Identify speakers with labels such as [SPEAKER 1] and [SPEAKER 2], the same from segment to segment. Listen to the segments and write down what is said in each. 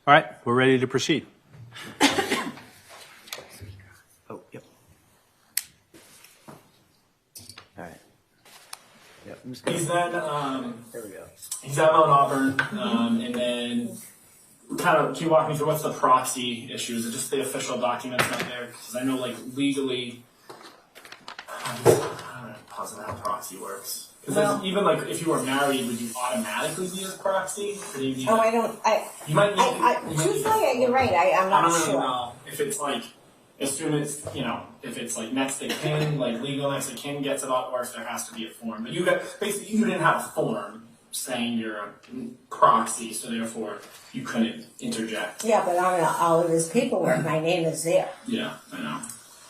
[SPEAKER 1] All right, we're ready to proceed.
[SPEAKER 2] Oh, yep. All right. Yep.
[SPEAKER 3] He's then,
[SPEAKER 2] There we go.
[SPEAKER 3] he's at Mount Auburn, and then kind of, can you walk me through what's the proxy issue? Is it just the official documents not there? Because I know, like, legally, I'm not positive how proxy works. Because even, like, if you were married, would you automatically be as proxy? Or do you need,
[SPEAKER 4] I don't,
[SPEAKER 3] you might need,
[SPEAKER 4] truthfully, you're right, I'm
[SPEAKER 3] I
[SPEAKER 4] not
[SPEAKER 3] don't really
[SPEAKER 4] sure.
[SPEAKER 3] know if it's like, as soon as, you know, if it's like next to kin, like legal next to kin gets it out, or if there has to be a form. But you got, basically, you didn't have a form saying you're a proxy, so therefore you couldn't interject.
[SPEAKER 4] Yeah, but on all of his paperwork, my name is there.
[SPEAKER 3] Yeah, I know.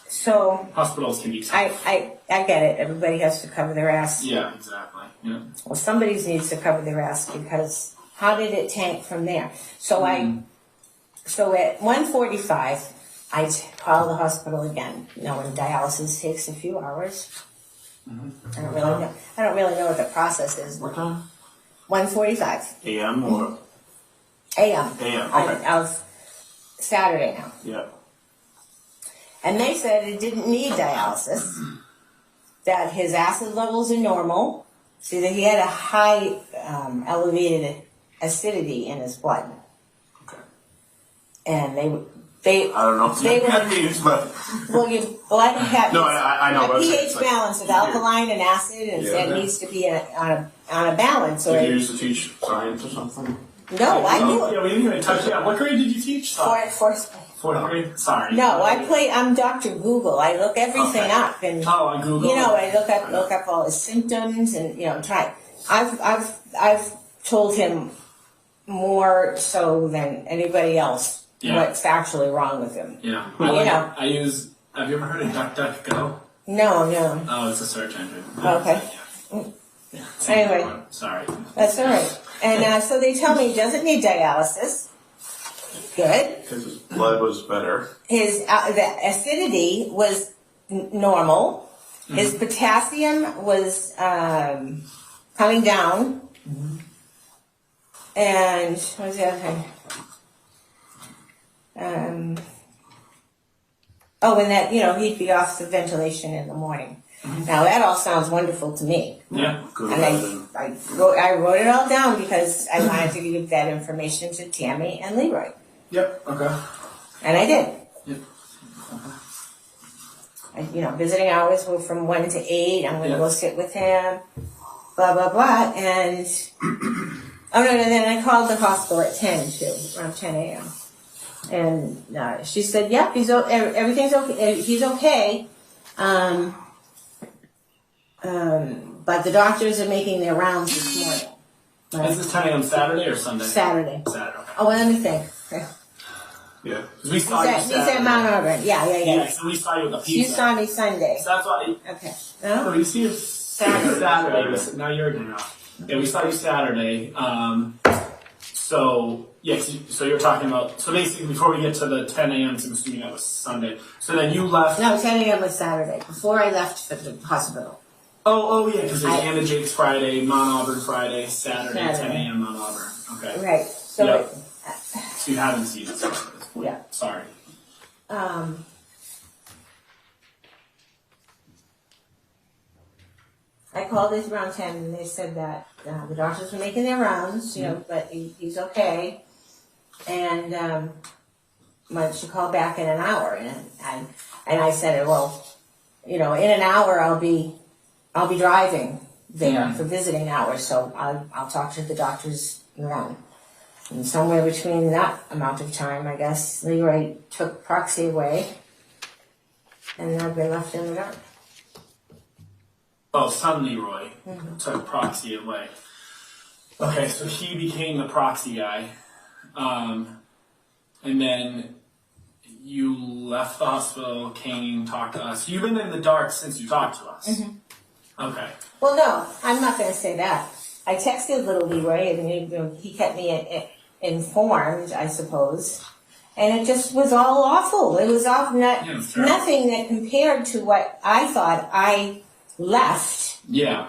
[SPEAKER 4] So,
[SPEAKER 3] Hospitals can be tough.
[SPEAKER 4] I get it, everybody has to cover their ass.
[SPEAKER 3] Yeah, exactly. Yeah.
[SPEAKER 4] Well, somebody needs to cover their ass because how did it tank from there? So so at 1:45, I call the hospital again. You know, when dialysis takes a few hours. I don't really know what the process is.
[SPEAKER 3] What time?
[SPEAKER 4] 1:45
[SPEAKER 3] AM or?
[SPEAKER 4] a.m.
[SPEAKER 3] AM, okay.
[SPEAKER 4] Of Saturday now.
[SPEAKER 3] Yeah.
[SPEAKER 4] And they said it didn't need dialysis, that his acid levels are normal, see that he had a high elevated acidity in his blood.
[SPEAKER 3] Okay.
[SPEAKER 4] And they
[SPEAKER 3] I don't know if
[SPEAKER 4] they
[SPEAKER 3] that
[SPEAKER 4] were,
[SPEAKER 3] means, but.
[SPEAKER 4] well, your blood has
[SPEAKER 3] No, I know.
[SPEAKER 4] a
[SPEAKER 3] But
[SPEAKER 4] pH
[SPEAKER 3] it's like,
[SPEAKER 4] balance of alkaline and acid, and
[SPEAKER 3] Yeah.
[SPEAKER 4] it needs to be on a balance. Or
[SPEAKER 3] did you used to teach science or something?
[SPEAKER 4] no, I knew it.
[SPEAKER 3] Yeah, we didn't even touch that. What grade did you teach? Fourth grade? Sorry.
[SPEAKER 4] No, I'm Dr. Google. I look everything up, and
[SPEAKER 3] on Google.
[SPEAKER 4] you know, I look up all his symptoms, and you know, try. I've told him more so than anybody else what's actually wrong with him.
[SPEAKER 3] Yeah. I use. Have you ever heard of DuckDuckGo?
[SPEAKER 4] No.
[SPEAKER 3] Oh, it's a search engine.
[SPEAKER 4] Okay.
[SPEAKER 3] Yeah.
[SPEAKER 4] Anyway.
[SPEAKER 3] Sorry.
[SPEAKER 4] That's all right. And so they tell me he doesn't need dialysis. Good.
[SPEAKER 5] Because his blood was better.
[SPEAKER 4] His the acidity was normal. Mm-hmm. His potassium was coming down. Mm-hmm. And what was the other thing? And that, you know, he'd be off the ventilation in the morning. Mm-hmm. Now that all sounds wonderful to me.
[SPEAKER 3] Yeah, good.
[SPEAKER 4] And I wrote it all down because I wanted to give that information to Tammy and Leroy.
[SPEAKER 3] Yep. Okay.
[SPEAKER 4] And I did.
[SPEAKER 3] Yep.
[SPEAKER 4] You know, visiting hours were from 1 to 8. I'm going to go sit with him. Blah blah blah. And then I called the hospital at 10 too, around 10 a.m. And she said, "Yep, everything's okay. He's okay." But the doctors are making their rounds this morning. Right?
[SPEAKER 3] Is this 10 a.m. Saturday or Sunday?
[SPEAKER 4] Saturday.
[SPEAKER 3] Saturday.
[SPEAKER 4] Oh, well, let me think.
[SPEAKER 3] Yeah. Because we saw you Saturday.
[SPEAKER 4] He's at Mount Auburn. Yeah.
[SPEAKER 3] Yeah, so we saw you with the pizza.
[SPEAKER 4] You saw me Sunday.
[SPEAKER 3] So that's why.
[SPEAKER 4] Okay.
[SPEAKER 3] No, we see you Saturday. Now you're good enough. Yeah, we saw you Saturday. So you're talking about, so basically before we get to the 10 a.m., I'm assuming that was Sunday. So then you left.
[SPEAKER 4] No, 10 a.m. was Saturday, before I left for the hospital.
[SPEAKER 3] Oh yeah, because it's Anna Jake's Friday, Mount Auburn Friday, Saturday, 10 a.m. Mount Auburn. Okay.
[SPEAKER 4] Right. So,
[SPEAKER 3] yep. So you haven't seen us at this point.
[SPEAKER 4] Yeah.
[SPEAKER 3] Sorry.
[SPEAKER 4] I called this around 10 and they said that the doctors were making their rounds, you know, but he's okay. And she called back in an hour, and I said, well, you know, in an hour I'll be driving there for visiting hours, so I'll talk to the doctors then. And somewhere between that amount of time, I guess, Leroy took proxy away, and I've been left in the dark.
[SPEAKER 3] Oh, son Leroy took proxy away. Okay, so he became the proxy guy. And then you left the hospital, came, talked to us. You've been in the dark since you talked to us. Mm-hmm. Okay.
[SPEAKER 4] Well, no, I'm not going to say that. I texted little Leroy, and he kept me informed, I suppose. And it just was all awful. It was awful. Nothing that compared to what I thought I left
[SPEAKER 3] in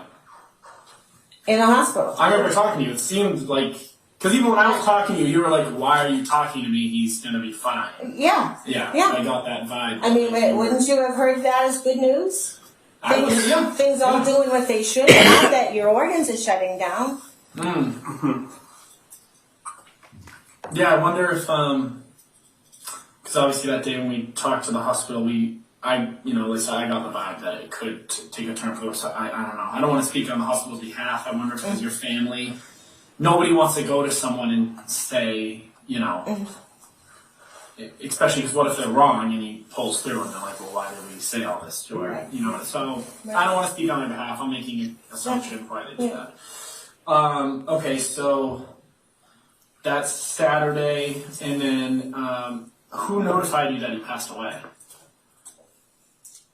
[SPEAKER 4] the hospital.
[SPEAKER 3] I remember talking to you. It seemed like, Because even when I was talking to you, you were like, "Why are you talking to me? He's gonna be fine."
[SPEAKER 4] Yeah.
[SPEAKER 3] Yeah,
[SPEAKER 4] Yeah.
[SPEAKER 3] I got that vibe.
[SPEAKER 4] I mean, wouldn't you have heard that as good news? Things all
[SPEAKER 3] Yeah.
[SPEAKER 4] doing what they should, not that your organs are shutting down.
[SPEAKER 3] Yeah, I wonder if, because obviously that day when we talked to the hospital, Lisa, I got the vibe that it could take a turn for the worse. I don't know. I don't want to speak on the hospital's behalf. I wonder if it's your family. Nobody wants to go to someone and say, especially because what if they're wrong and he pulls through and they're like, well, why did we say all this? Or,
[SPEAKER 4] Right.
[SPEAKER 3] So I don't want to speak on their behalf. I'm making an assumption why they did that. Okay, so that's Saturday, and then who notified you that he passed away?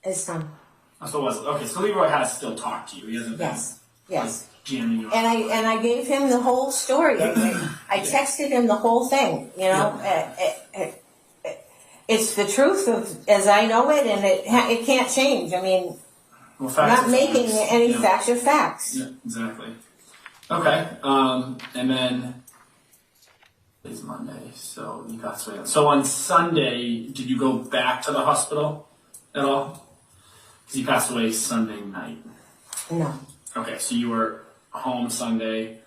[SPEAKER 4] His son.
[SPEAKER 3] So was it? Okay, so Leroy has still talked to you. He hasn't
[SPEAKER 4] Yes.
[SPEAKER 3] been GMing you.
[SPEAKER 4] And I gave him the whole story. I texted him the whole thing. It's the truth as I know it, and it can't change. I mean,
[SPEAKER 3] Well,
[SPEAKER 4] I'm
[SPEAKER 3] facts
[SPEAKER 4] not
[SPEAKER 3] are
[SPEAKER 4] making
[SPEAKER 3] facts.
[SPEAKER 4] any
[SPEAKER 3] Yeah.
[SPEAKER 4] facts are facts.
[SPEAKER 3] Yeah, exactly. Okay, and then it's Monday, so you got to. So on Sunday, did you go back to the hospital at all? Because he passed away Sunday night.
[SPEAKER 4] No.
[SPEAKER 3] Okay, so you were home Sunday,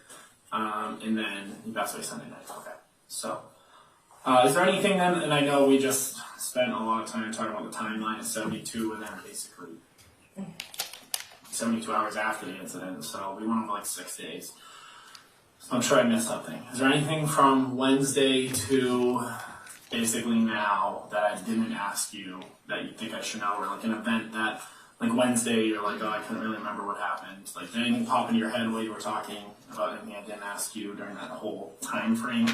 [SPEAKER 3] and then he passed away Sunday night. Okay, so is there anything then? And I know we just spent a lot of time talking about the timeline of 72, and then basically 72 hours after the incident. So we went over like 6 days. So I'm sure I missed something. Is there anything from Wednesday to basically now that I didn't ask you that you think I should know, or like an event that, like Wednesday, you're like, oh, I couldn't really remember what happened. Like, did anything pop into your head while you were talking about anything I didn't ask you during that whole time frame?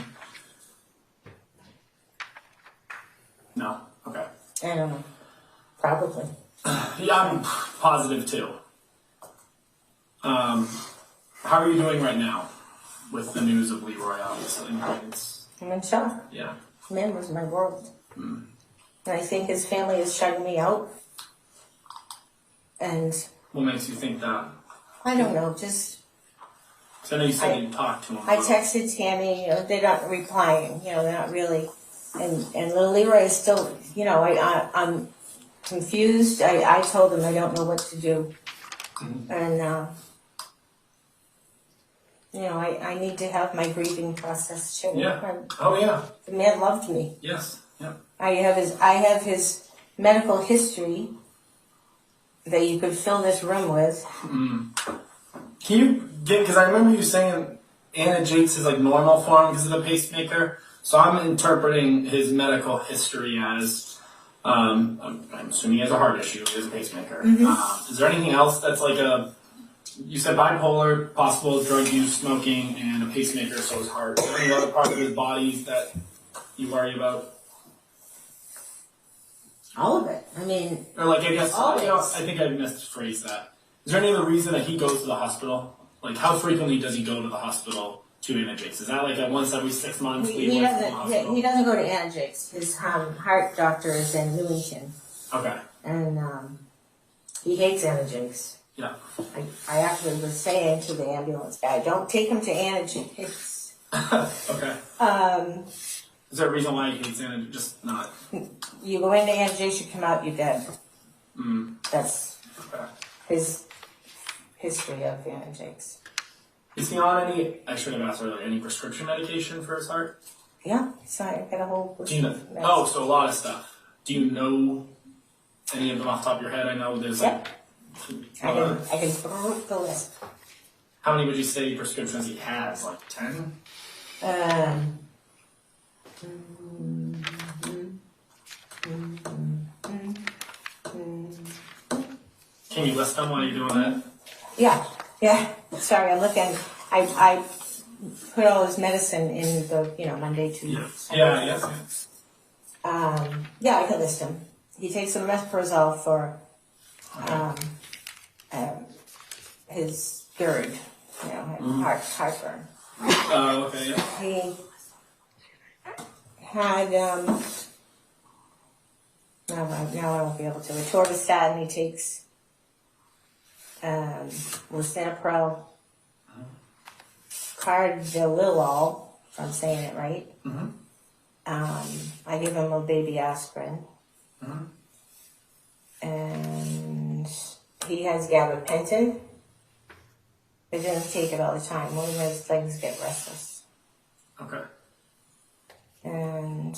[SPEAKER 3] No? Okay.
[SPEAKER 4] I don't know. Probably.
[SPEAKER 3] Yeah, I'm positive too. How are you doing right now with the news of Leroy, obviously?
[SPEAKER 4] I'm in shock.
[SPEAKER 3] Yeah.
[SPEAKER 4] Man was my world. And I think his family is shutting me out. And
[SPEAKER 3] What makes you think that?
[SPEAKER 4] I don't know, just
[SPEAKER 3] 'Cause I know you said you talked to him.
[SPEAKER 4] I texted Tammy, they're not replying, they're not really. And little Leroy is still, I'm confused. I told him I don't know what to do. And, I need to have my grieving process too.
[SPEAKER 3] Yeah. Oh, yeah.
[SPEAKER 4] The man loved me.
[SPEAKER 3] Yes. Yep.
[SPEAKER 4] I have his medical history that you could fill this room with.
[SPEAKER 3] Can you get, because I remember you saying Anna Jakes is like normal for him because of the pacemaker. So I'm interpreting his medical history as, I'm assuming he has a heart issue, he has a pacemaker. Is there anything else that's like you said bipolar, possible drug use, smoking, and a pacemaker, so his heart. Is there any other part of his body that you worry about?
[SPEAKER 4] All of it. I mean,
[SPEAKER 3] Or like, I guess,
[SPEAKER 4] Always.
[SPEAKER 3] I think I misphrased that. Is there any other reason that he goes to the hospital? Like, how frequently does he go to the hospital to Anna Jakes? Is that like a once every 6 months?
[SPEAKER 4] he doesn't go to Anna Jakes. His heart doctor is in Newington.
[SPEAKER 3] Okay.
[SPEAKER 4] And he hates Anna Jakes.
[SPEAKER 3] Yeah.
[SPEAKER 4] I actually was saying to the ambulance guy, don't take him to Anna Jakes.
[SPEAKER 3] Okay. Is there a reason why he hates Anna? Just not.
[SPEAKER 4] You go into Anna Jakes, you come out, you're dead. That's
[SPEAKER 3] Okay.
[SPEAKER 4] his history of Anna Jakes.
[SPEAKER 3] Is he on any, I should have asked earlier, any prescription medication for his heart?
[SPEAKER 4] Yeah, so I got a whole
[SPEAKER 3] Do you know? So a lot of stuff. Do you know any of them off the top of your head? I know there's like.
[SPEAKER 4] Yep. I can throw the list.
[SPEAKER 3] How many would you say prescriptions he has? Like 10? Can you list them while you're doing that?
[SPEAKER 4] Yeah. Sorry, I'm looking. I put all his medicine in the Monday, Tuesday.
[SPEAKER 3] Yeah.
[SPEAKER 4] Yeah, I can list him. He takes some Mesprazole for his GERD, heartburn.
[SPEAKER 3] Oh, okay, yeah.
[SPEAKER 4] He had now I won't be able to. Atorvastatin he takes, lisinopril, carvedilol, if I'm saying it right.
[SPEAKER 3] Mhm.
[SPEAKER 4] I give him a baby aspirin.
[SPEAKER 3] Mhm.
[SPEAKER 4] And he has gabapentin. He doesn't take it all the time. One of his legs get restless.
[SPEAKER 3] Okay.
[SPEAKER 4] And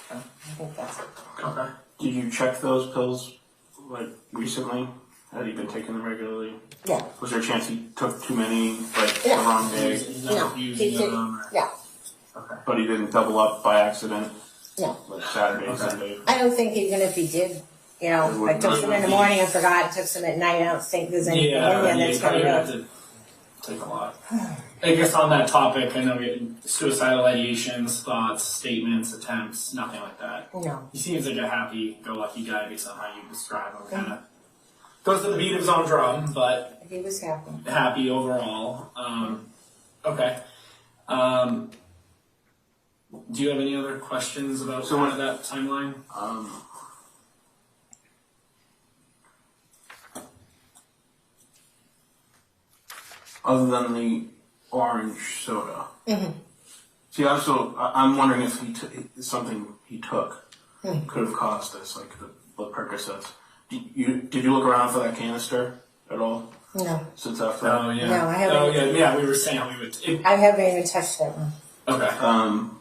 [SPEAKER 4] I think that's it.
[SPEAKER 3] Okay.
[SPEAKER 5] Did you check those pills like recently? Had he been taking them regularly?
[SPEAKER 4] Yeah.
[SPEAKER 5] Was there a chance he took too many, like the
[SPEAKER 4] No.
[SPEAKER 5] wrong day?
[SPEAKER 3] He's
[SPEAKER 4] No,
[SPEAKER 3] not
[SPEAKER 4] he
[SPEAKER 3] using
[SPEAKER 4] did.
[SPEAKER 3] them. Or...
[SPEAKER 4] Yeah.
[SPEAKER 3] Okay.
[SPEAKER 5] But he didn't double up by accident,
[SPEAKER 4] No.
[SPEAKER 5] like Saturday,
[SPEAKER 3] Okay.
[SPEAKER 5] Sunday.
[SPEAKER 4] I don't think even if he did, you
[SPEAKER 5] It
[SPEAKER 4] know, I
[SPEAKER 5] wouldn't
[SPEAKER 4] took some in the
[SPEAKER 5] be-
[SPEAKER 4] morning and forgot, took some at night. I don't think there's anything in there
[SPEAKER 3] Yeah,
[SPEAKER 4] that's
[SPEAKER 3] you
[SPEAKER 4] going
[SPEAKER 3] have
[SPEAKER 4] to.
[SPEAKER 3] to take a lot. I guess on that topic, I know we had suicidal ideations, thoughts, statements, attempts, nothing like that.
[SPEAKER 4] No.
[SPEAKER 3] He seems like a happy-go-lucky guy based on how you describe him. Kind of goes to the beat of his own drum, but
[SPEAKER 4] He was happy.
[SPEAKER 3] happy overall. Okay. Do you have any other questions about
[SPEAKER 5] So
[SPEAKER 3] kind of that timeline?
[SPEAKER 5] Other than the orange soda.
[SPEAKER 4] Mm-hmm.
[SPEAKER 5] See, I'm wondering if something he took could have caused this, like the blood Percocets. Did you look around for that canister at all
[SPEAKER 4] No.
[SPEAKER 5] since after?
[SPEAKER 3] Oh yeah.
[SPEAKER 4] No, I haven't.
[SPEAKER 3] Oh yeah. We were saying we would.
[SPEAKER 4] I haven't even touched that one.
[SPEAKER 3] Okay.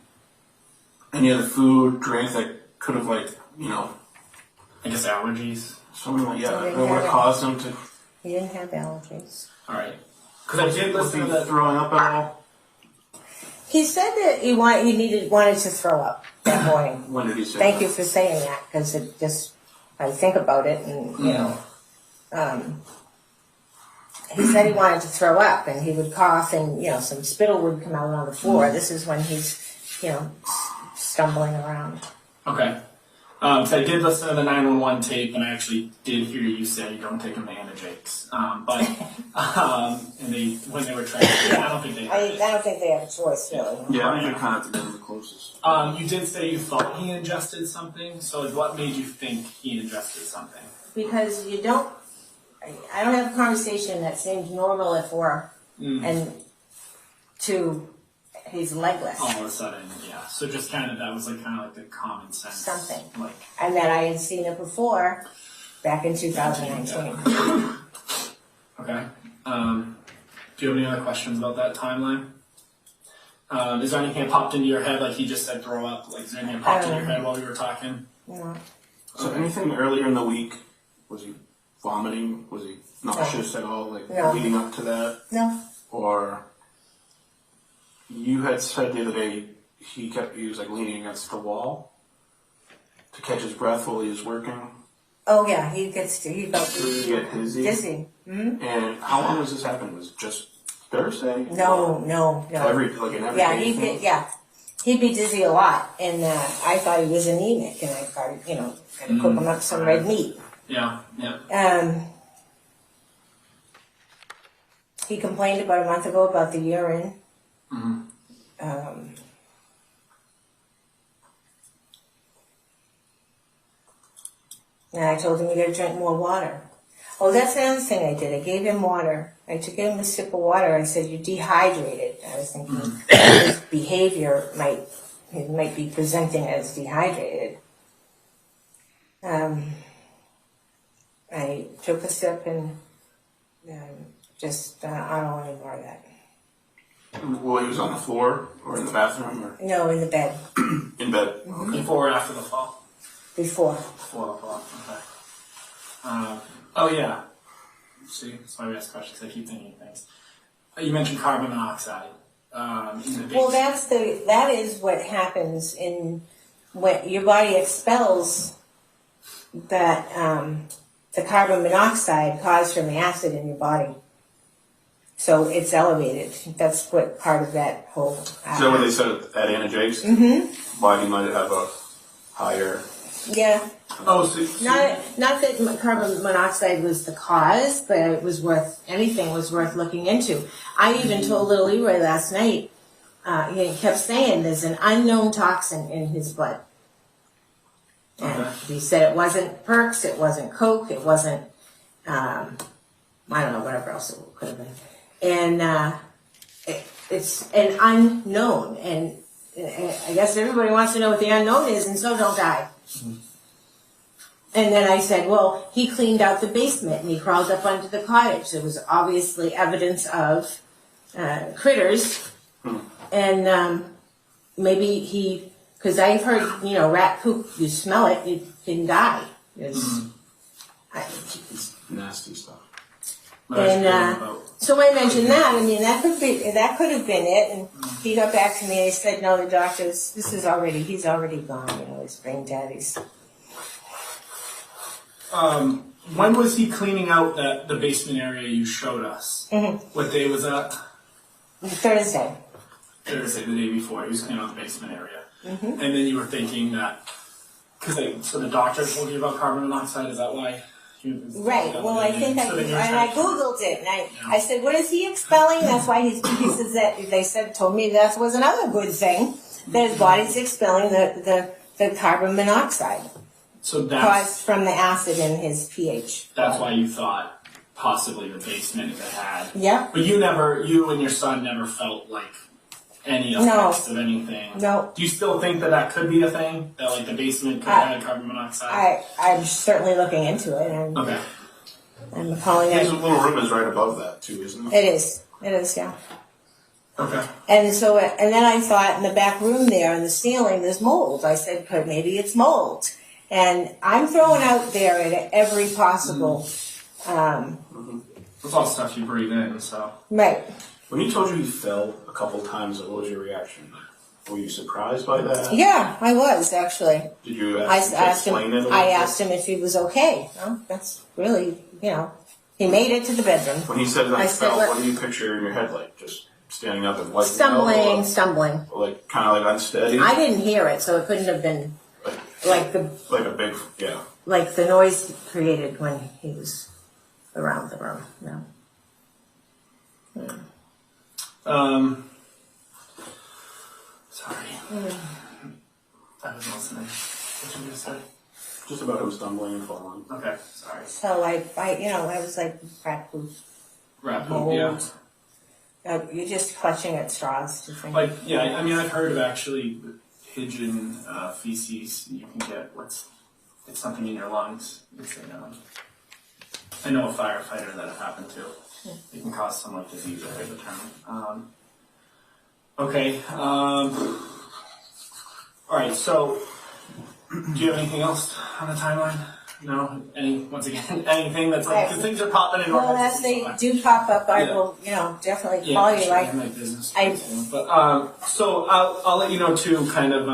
[SPEAKER 5] Any other food, drink that could have, like,
[SPEAKER 3] I guess allergies.
[SPEAKER 5] something like
[SPEAKER 4] So they
[SPEAKER 5] that would have
[SPEAKER 4] haven't-
[SPEAKER 5] caused him to
[SPEAKER 4] He didn't have allergies.
[SPEAKER 3] All right. Because I did
[SPEAKER 5] was
[SPEAKER 3] listen
[SPEAKER 5] he
[SPEAKER 3] to that.
[SPEAKER 5] throwing up at all?
[SPEAKER 4] He said that he wanted to throw up that morning.
[SPEAKER 5] When did he say
[SPEAKER 4] Thank
[SPEAKER 5] that?
[SPEAKER 4] you for saying that, because it just, I think about it and, you know, he said he wanted to throw up and he would cough and, you know, some spittle would come out on the floor. This is when he's, you know, stumbling around.
[SPEAKER 3] Okay. So I did listen to the 911 tape, and I actually did hear you say don't take them to antijakes. But and when they were trying to, I don't think they.
[SPEAKER 4] I don't think they have a choice, really.
[SPEAKER 5] Yeah, I think I kind of have to go to the closest.
[SPEAKER 3] You did say you thought he ingested something. So what made you think he ingested something?
[SPEAKER 4] Because I don't have a conversation that seems normal at 4 and to he's legless.
[SPEAKER 3] All of a sudden, yeah. So just kind of that was like the common sense.
[SPEAKER 4] Something.
[SPEAKER 3] Like
[SPEAKER 4] And that I had seen it before, back in 2019.
[SPEAKER 3] okay. Do you have any other questions about that timeline? Is there anything that popped into your head? Like he just said, throw up. Like is there anything that popped in your head while we were talking?
[SPEAKER 4] No.
[SPEAKER 5] So anything earlier in the week, was he vomiting? Was he nauseous at all, like
[SPEAKER 4] No.
[SPEAKER 5] leading up to that?
[SPEAKER 4] No.
[SPEAKER 5] Or you had said the other day he was like leaning against the wall to catch his breath while he was working.
[SPEAKER 4] Oh yeah, he felt
[SPEAKER 5] Did he get dizzy?
[SPEAKER 4] dizzy. Mm-hmm.
[SPEAKER 5] And how long was this happening? Was it just Thursday?
[SPEAKER 4] No.
[SPEAKER 5] Every every
[SPEAKER 4] Yeah,
[SPEAKER 5] day thing?
[SPEAKER 4] he'd be dizzy a lot, and I thought he was anemic, and I thought, you know, I'd cook him up some red meat.
[SPEAKER 3] Yeah. Yeah.
[SPEAKER 4] He complained about a month ago about the urine.
[SPEAKER 3] Mm-hmm.
[SPEAKER 4] And I told him you gotta drink more water. Oh, that's another thing I did. I gave him water. I took him a sip of water. I said, you're dehydrated. I was thinking his behavior might be presenting as dehydrated. I took a sip and just, I don't want to ignore that.
[SPEAKER 5] Well, he was on the floor or in the bathroom or
[SPEAKER 4] No, in the bed.
[SPEAKER 5] in bed.
[SPEAKER 3] Before or after the fall?
[SPEAKER 4] Before.
[SPEAKER 3] Before the fall. Okay. Oh yeah. See, that's why we ask questions. I keep thinking of things. You mentioned carbon monoxide. In the
[SPEAKER 4] Well, that is what happens when your body expels that the carbon monoxide caused from the acid in your body. So it's elevated. That's what part of that whole.
[SPEAKER 5] Is that what they said at Anna-Jake's?
[SPEAKER 4] Mm-hmm.
[SPEAKER 5] Body might have a higher.
[SPEAKER 4] Yeah.
[SPEAKER 3] Oh, so
[SPEAKER 4] Not that carbon monoxide was the cause, but anything was worth looking into. I even told little Leroy last night, he kept saying there's an unknown toxin in his blood. And he said it wasn't Perks, it wasn't Coke, it wasn't, I don't know, whatever else it could have been. And it's an unknown. And I guess everybody wants to know what the unknown is, and so don't I. Mm-hmm. And then I said, well, he cleaned out the basement and he crawled up onto the cottage. There was obviously evidence of critters. And maybe he, because I've heard, rat poop, you smell it, you can die. It's
[SPEAKER 5] nasty stuff.
[SPEAKER 4] And so I mentioned that. I mean, that could have been it. And he got back to me and he said, no, the doctor's, he's already gone, his brain daddies.
[SPEAKER 3] When was he cleaning out the basement area you showed us? Mm-hmm. What day was that?
[SPEAKER 4] Thursday.
[SPEAKER 3] Thursday, the day before. He was cleaning out the basement area.
[SPEAKER 4] Mm-hmm.
[SPEAKER 3] And then you were thinking that, so the doctor told you about carbon monoxide, is that why?
[SPEAKER 4] Right. Well, I think I Googled it, and I said, what is he expelling? That's why he says that, they told me that was another good thing, that his body's expelling the carbon monoxide.
[SPEAKER 3] So
[SPEAKER 4] caused from the acid in his pH.
[SPEAKER 3] That's why you thought possibly the basement had.
[SPEAKER 4] Yeah.
[SPEAKER 3] But you and your son never felt like any effects of anything.
[SPEAKER 4] No.
[SPEAKER 3] Do you still think that could be a thing? That the basement could have had carbon monoxide?
[SPEAKER 4] I'm certainly looking into it.
[SPEAKER 3] Okay.
[SPEAKER 4] I'm calling it.
[SPEAKER 5] There's a little room is right above that too, isn't
[SPEAKER 4] it? It is, yeah.
[SPEAKER 3] Okay.
[SPEAKER 4] And so, and then I thought in the back room there, in the ceiling, there's mold. I said, maybe it's mold. And I'm throwing out there at every possible.
[SPEAKER 3] It's all stuff you breathe in, so.
[SPEAKER 4] Right.
[SPEAKER 5] When he told you he fell a couple times, what was your reaction? Were you surprised by that?
[SPEAKER 4] Yeah, I was actually.
[SPEAKER 5] Did you ask him to explain it?
[SPEAKER 4] I asked him if he was okay. Well, that's really, he made it to the bedroom.
[SPEAKER 5] When he said I fell, what do you picture in your head? Like just standing up and wiping
[SPEAKER 4] stumbling.
[SPEAKER 5] Like kind of like unsteady.
[SPEAKER 4] I didn't hear it, so it couldn't have been. Like a big,
[SPEAKER 5] yeah.
[SPEAKER 4] Like the noise created when he was around the room. No.
[SPEAKER 3] Sorry. I was listening. What did you just say?
[SPEAKER 5] Just about him stumbling and falling.
[SPEAKER 3] Okay, sorry.
[SPEAKER 4] So I was like rat poop.
[SPEAKER 3] Rat poop, yeah.
[SPEAKER 4] You're just clutching at straws to think.
[SPEAKER 3] I've heard of actually pigeon feces. You can get it's something in your lungs. I know a firefighter that it happened to. It can cause some disease, I heard the term. Okay. All right. So, do you have anything else on the timeline? No. Anything that's because things are popping in.
[SPEAKER 4] Well, as they do pop up, I will, definitely call you.
[SPEAKER 3] Like my business. But so I'll let you know too. Kind of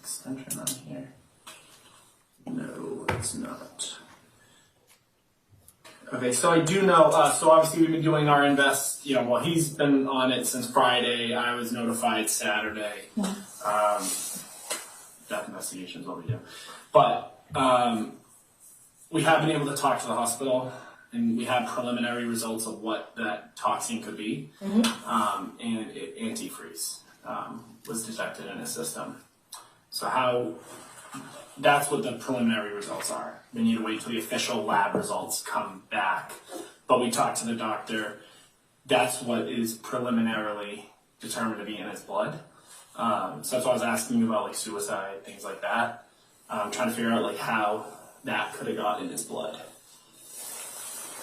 [SPEAKER 3] extension on here. No, it's not. Okay, so I do know. So obviously we've been doing our invest. Well, he's been on it since Friday. I was notified Saturday. Death investigations, what we do, but. We have been able to talk to the hospital, and we have preliminary results of what that toxin could be, and antifreeze was detected in his system. So that's what the preliminary results are. We need to wait till the official lab results come back. But we talked to the doctor. That's what is preliminarily determined to be in his blood. So that's why I was asking you about suicide, things like that. I'm trying to figure out how that could have got in his blood.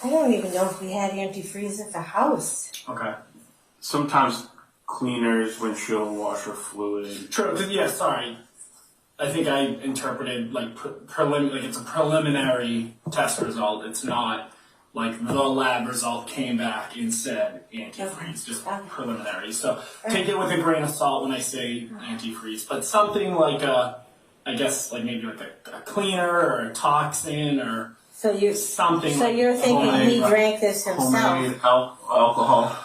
[SPEAKER 4] I don't even know if we had antifreeze at the house.
[SPEAKER 3] Okay.
[SPEAKER 5] Sometimes cleaners, windshield washer fluid.
[SPEAKER 3] True. Yeah. Sorry. I think I interpreted it's a preliminary test result. It's not the lab result came back and said antifreeze, just preliminary. So take it with a grain of salt when I say antifreeze, but something like I guess maybe a cleaner or a toxin or something.
[SPEAKER 4] So you're thinking he drank this himself?
[SPEAKER 5] Homemade alcohol.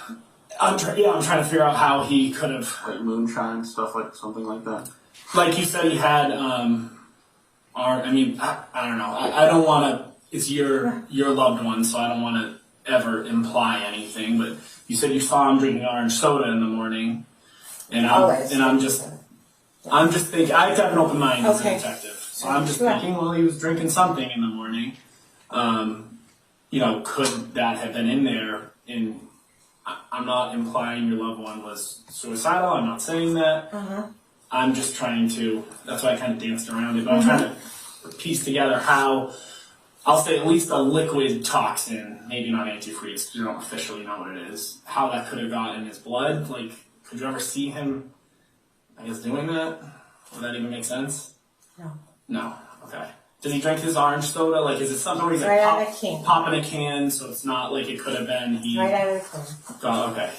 [SPEAKER 3] I'm trying to figure out how he could have
[SPEAKER 5] moonshine stuff, something like that.
[SPEAKER 3] Like you said, he had. I don't know. I don't want to. It's your loved one, so I don't want to ever imply anything. But you said you saw him drinking orange soda in the morning, and I'm just thinking. I have to have an open mind as a detective, so I'm just thinking. Well, he was drinking something in the morning, could that have been in there? And I'm not implying your loved one was suicidal. I'm not saying that. I'm just trying to, that's why I kind of danced around it, but I'm trying to piece together how, I'll say at least a liquid toxin, maybe not antifreeze, because you don't officially know what it is, how that could have got in his blood. Like, could you ever see him, I guess, doing that? Would that even make sense?
[SPEAKER 4] No.
[SPEAKER 3] No. Okay. Does he drink his orange soda? Like, is it something where he's
[SPEAKER 4] Right out
[SPEAKER 3] like
[SPEAKER 4] of a can.
[SPEAKER 3] popping a can, so it's not like it could have been he...
[SPEAKER 4] Right out of the can.
[SPEAKER 3] Oh, okay.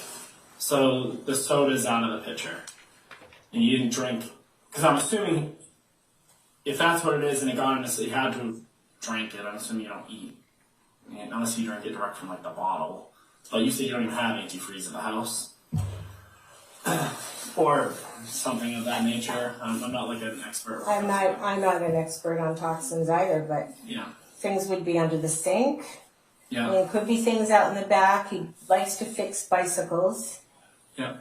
[SPEAKER 3] So the soda's out of the pitcher. And you didn't drink... Because I'm assuming if that's what it is and it got in this, you had to have drank it. I'm assuming you don't eat. I mean, unless you drink it direct from, like, the bottle. But you said you don't even have antifreeze in the house. Or something of that nature. I'm not like an expert.
[SPEAKER 4] I'm not an expert on toxins either, but
[SPEAKER 3] Yeah.
[SPEAKER 4] things would be under the sink.
[SPEAKER 3] Yeah.
[SPEAKER 4] I mean, it could be things out in the back. He likes to fix bicycles.
[SPEAKER 3] Yeah.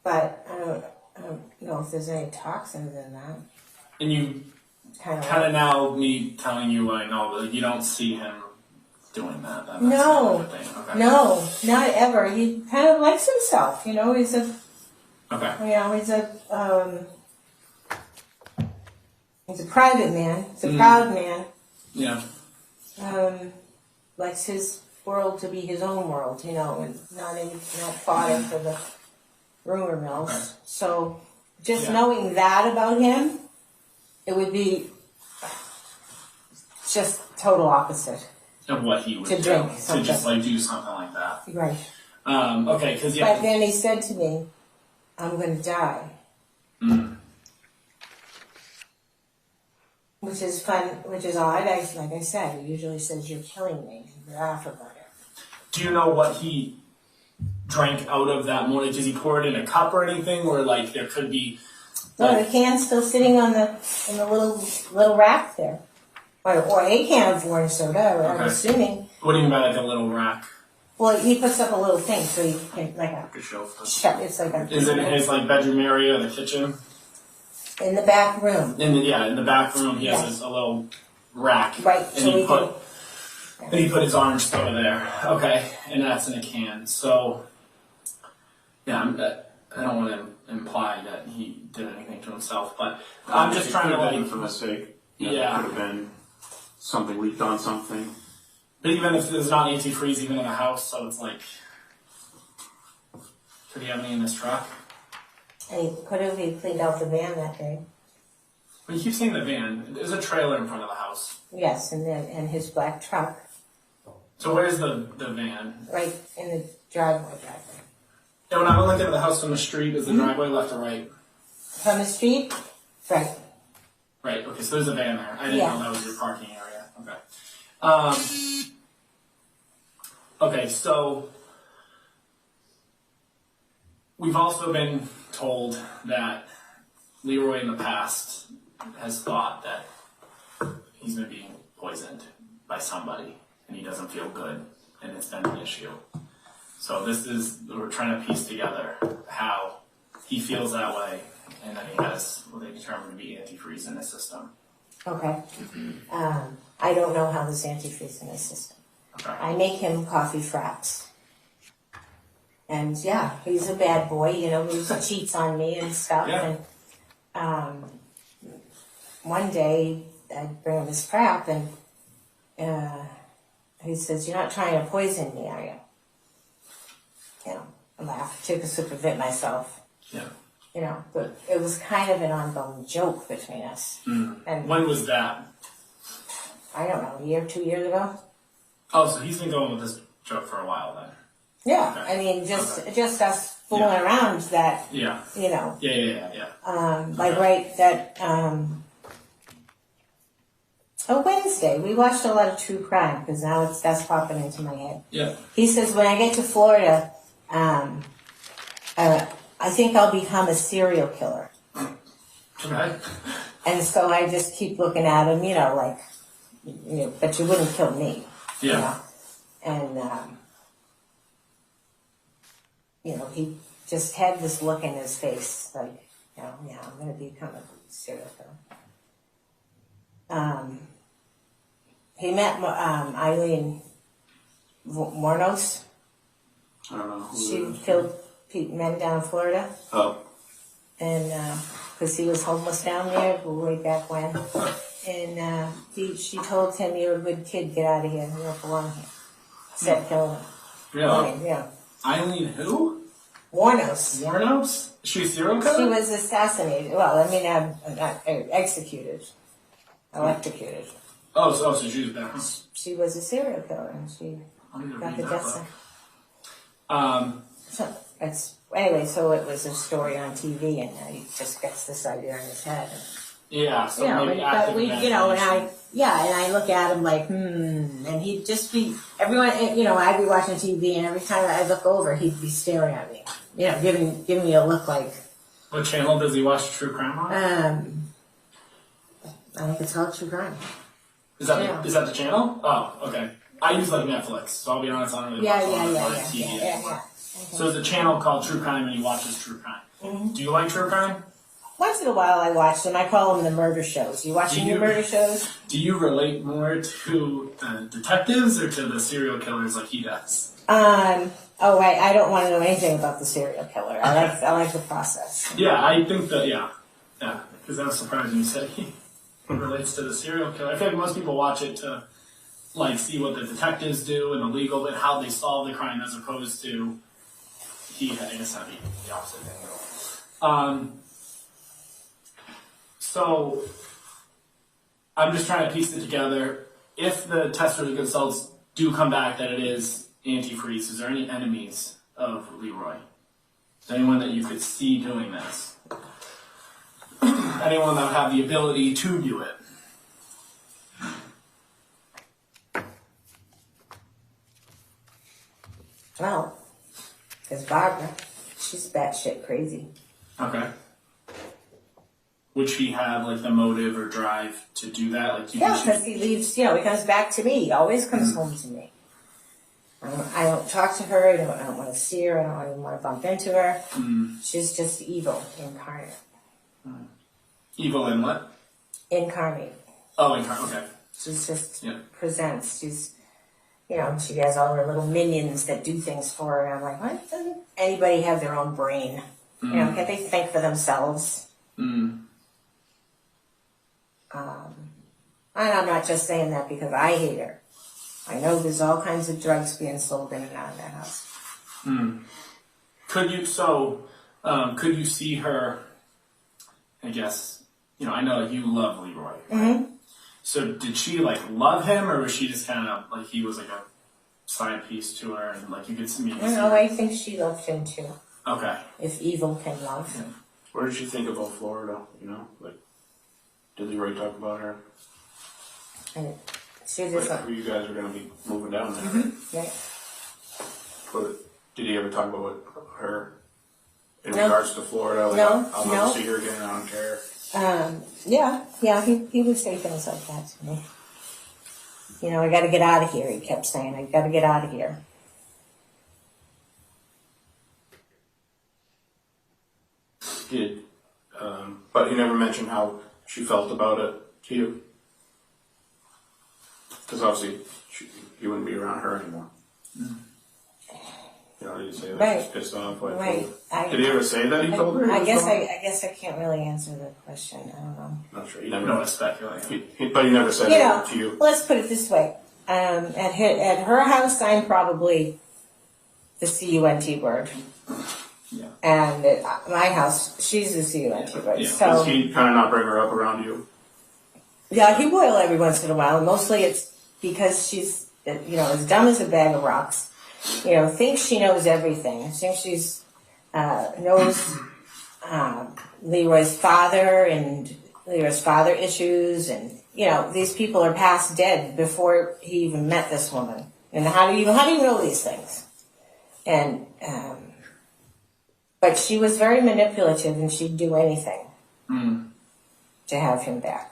[SPEAKER 4] But I don't know if there's any toxins in that.
[SPEAKER 3] And you
[SPEAKER 4] Kind
[SPEAKER 3] kind
[SPEAKER 4] of.
[SPEAKER 3] of now me telling you I know that you don't see him doing that. That's
[SPEAKER 4] No.
[SPEAKER 3] the thing. Okay.
[SPEAKER 4] No, not ever. He kind of likes himself. He's a.
[SPEAKER 3] Okay.
[SPEAKER 4] He's a private man. He's a proud man.
[SPEAKER 3] Yeah.
[SPEAKER 4] Likes his world to be his own world, and not fodder for the rumor mills.
[SPEAKER 3] Okay.
[SPEAKER 4] So just
[SPEAKER 3] Yeah.
[SPEAKER 4] knowing that about him, it would be just total opposite.
[SPEAKER 3] Of what he would
[SPEAKER 4] To
[SPEAKER 3] do.
[SPEAKER 4] drink
[SPEAKER 3] To
[SPEAKER 4] something.
[SPEAKER 3] just like do something like that.
[SPEAKER 4] Right.
[SPEAKER 3] Okay, because
[SPEAKER 4] But then he said to me, I'm going to die. Which is fun, which is odd. Like I said, he usually says, you're killing me. And you laugh about it.
[SPEAKER 3] Do you know what he drank out of that morning? Does he pour it in a cup or anything? Or like there could be...
[SPEAKER 4] No, the can's still sitting in the little rack there. Or a can of orange soda, I'm
[SPEAKER 3] Okay.
[SPEAKER 4] assuming.
[SPEAKER 3] What do you mean by like a little rack?
[SPEAKER 4] Well, he puts up a little thing so you can, like a
[SPEAKER 5] Good shelf.
[SPEAKER 4] shut. It's like a.
[SPEAKER 3] Is it in his like bedroom area, the kitchen?
[SPEAKER 4] In the back room.
[SPEAKER 3] In the back room he has a little rack.
[SPEAKER 4] Right,
[SPEAKER 3] And
[SPEAKER 4] so
[SPEAKER 3] he
[SPEAKER 4] we
[SPEAKER 3] put his orange soda there. Okay, and that's in a can. So yeah, I don't want to imply that he did anything to himself, but I'm just trying to like
[SPEAKER 5] for mistake.
[SPEAKER 3] Yeah.
[SPEAKER 5] It could have been something leaked on something.
[SPEAKER 3] But even if there's not antifreeze even in the house, so it's like, could he have any in his truck?
[SPEAKER 4] And he could have cleaned out the van that day.
[SPEAKER 3] But you keep saying the van. There's a trailer in front of the house.
[SPEAKER 4] Yes, and his black truck
[SPEAKER 3] So where's the van?
[SPEAKER 4] right in the driveway.
[SPEAKER 3] Yeah, when I'm looking at the house from the street, is the driveway left or right?
[SPEAKER 4] From the street, right.
[SPEAKER 3] Right, okay, so there's a van there. I didn't
[SPEAKER 4] Yeah.
[SPEAKER 3] know that was your parking area. Okay. Okay, so we've also been told that Leroy in the past has thought that he's been being poisoned by somebody and he doesn't feel good and it's been an issue. So we're trying to piece together how he feels that way and that he has what they determine to be antifreeze in his system.
[SPEAKER 4] Okay. I don't know how there's antifreeze in his system.
[SPEAKER 3] Okay.
[SPEAKER 4] I make him coffee fraps. And yeah, he's a bad boy, he cheats on me and stuff.
[SPEAKER 3] Yeah.
[SPEAKER 4] And one day I'd bring him his frap and he says, "You're not trying to poison me, are you?" I laughed, took a sip of it myself.
[SPEAKER 3] Yeah.
[SPEAKER 4] But it was kind of an ongoing joke between us. And
[SPEAKER 3] When was that?
[SPEAKER 4] I don't know, a year, 2 years ago?
[SPEAKER 3] Oh, so he's been going with this joke for a while then.
[SPEAKER 4] Yeah,
[SPEAKER 3] Okay.
[SPEAKER 4] I mean, just us fooling around that,
[SPEAKER 3] Yeah.
[SPEAKER 4] Yeah.
[SPEAKER 3] Okay.
[SPEAKER 4] Wednesday, we watched a lot of true crime, because now that's popping into my head.
[SPEAKER 3] Yeah.
[SPEAKER 4] He says, when I get to Florida, I think I'll become a serial killer.
[SPEAKER 3] Okay.
[SPEAKER 4] And so I just keep looking at him, but you wouldn't kill me.
[SPEAKER 3] Yeah.
[SPEAKER 4] And, he just had this look in his face, like, I'm going to become a serial killer. he met Eileen Warnos.
[SPEAKER 5] I don't know.
[SPEAKER 4] She killed men down in Florida.
[SPEAKER 5] Oh.
[SPEAKER 4] And because he was homeless down there way back when. And she told him, "You're a good kid, get out of here, you don't belong here." Said kill him.
[SPEAKER 3] Really?
[SPEAKER 4] Yeah.
[SPEAKER 3] Eileen who?
[SPEAKER 4] Warnos.
[SPEAKER 3] Warnos? She a serial killer?
[SPEAKER 4] She was assassinated. Well, I mean, executed. Electrocuted.
[SPEAKER 3] Oh, so she was back.
[SPEAKER 4] She was a serial killer, and she got the death sentence. So anyway, so it was a story on TV, and he just gets this idea in his head.
[SPEAKER 3] Yeah, so maybe
[SPEAKER 4] but we, and I look at him like, and he'd just be, everyone, I'd be watching TV, and every time I look over, he'd be staring at me, giving me a look like.
[SPEAKER 3] What channel does he watch true crime on?
[SPEAKER 4] I think it's called True Crime.
[SPEAKER 3] Is that the channel? Oh, okay. I use like Netflix, so I'll be honest, I don't really watch TV anymore.
[SPEAKER 4] Okay.
[SPEAKER 3] So there's a channel called True Crime, and he watches True Crime.
[SPEAKER 4] Mm-hmm.
[SPEAKER 3] Do you like True Crime?
[SPEAKER 4] Once in a while I watch them. I call them the murder shows. You watching the murder shows?
[SPEAKER 3] Do you relate more to detectives or to the serial killers like he does?
[SPEAKER 4] I don't want to know anything about the serial killer. I like the process.
[SPEAKER 3] Yeah, I think that, yeah, because that was surprising you said he relates to the serial killer. I feel like most people watch it to, like, see what the detectives do and the legal, and how they solve the crime, as opposed to, I guess that'd be the opposite thing. So, I'm just trying to piece it together. If the test results do come back that it is antifreeze, is there any enemies of Leroy? Is there anyone that you could see doing this? Anyone that would have the ability to do it?
[SPEAKER 4] Well, there's Barbara. She's batshit crazy.
[SPEAKER 3] Okay. Would she have like the motive or drive to do that? Like,
[SPEAKER 4] Because he leaves. He comes back to me. He always comes home to me. I don't talk to her. I don't want to see her. I don't even want to bump into her. She's just evil incarnate.
[SPEAKER 3] Evil in what?
[SPEAKER 4] Incarnate.
[SPEAKER 3] Oh, incarnate. Okay.
[SPEAKER 4] She's just presents. She's, she has all her little minions that do things for her. And I'm like, what? Doesn't anybody have their own brain? Can't they think for themselves? And I'm not just saying that because I hate her. I know there's all kinds of drugs being sold in and out of that house.
[SPEAKER 3] Could you see her, I guess, I know you love Leroy. Right? So did she love him, or was she just kind of like he was like a side piece to her, and like you could see me?
[SPEAKER 4] I think she loved him too.
[SPEAKER 3] Okay.
[SPEAKER 4] If evil can love him.
[SPEAKER 5] What did she think about Florida? Did Leroy talk about her?
[SPEAKER 4] And she just
[SPEAKER 5] You guys are going to be moving down there.
[SPEAKER 4] right.
[SPEAKER 5] But did he ever talk about her in regards to Florida?
[SPEAKER 4] No.
[SPEAKER 5] I'll never see her again. I don't care.
[SPEAKER 4] He would say things like that to me. I got to get out of here. He kept saying, "I got to get out of here."
[SPEAKER 5] But he never mentioned how she felt about it to you, because obviously you wouldn't be around her anymore. He didn't say that.
[SPEAKER 4] Right.
[SPEAKER 5] She's pissed off.
[SPEAKER 4] Right.
[SPEAKER 5] Did he ever say that he told her?
[SPEAKER 4] I guess I can't really answer the question. I don't know.
[SPEAKER 5] Not sure.
[SPEAKER 3] You never know. Speculate.
[SPEAKER 5] But he never said that to you.
[SPEAKER 4] Let's put it this way. At her house, I'm probably the CUNT word.
[SPEAKER 3] Yeah.
[SPEAKER 4] And at my house, she's the CUNT word.
[SPEAKER 3] Yeah.
[SPEAKER 4] So
[SPEAKER 5] Does he kind of not bring her up around you?
[SPEAKER 4] yeah, he will every once in a while. Mostly it's because she's as dumb as a bag of rocks. Thinks she knows everything. Thinks she's knows Leroy's father and Leroy's father issues, and these people are past dead before he even met this woman. And how do you know these things? And but she was very manipulative, and she'd do anything to have him back.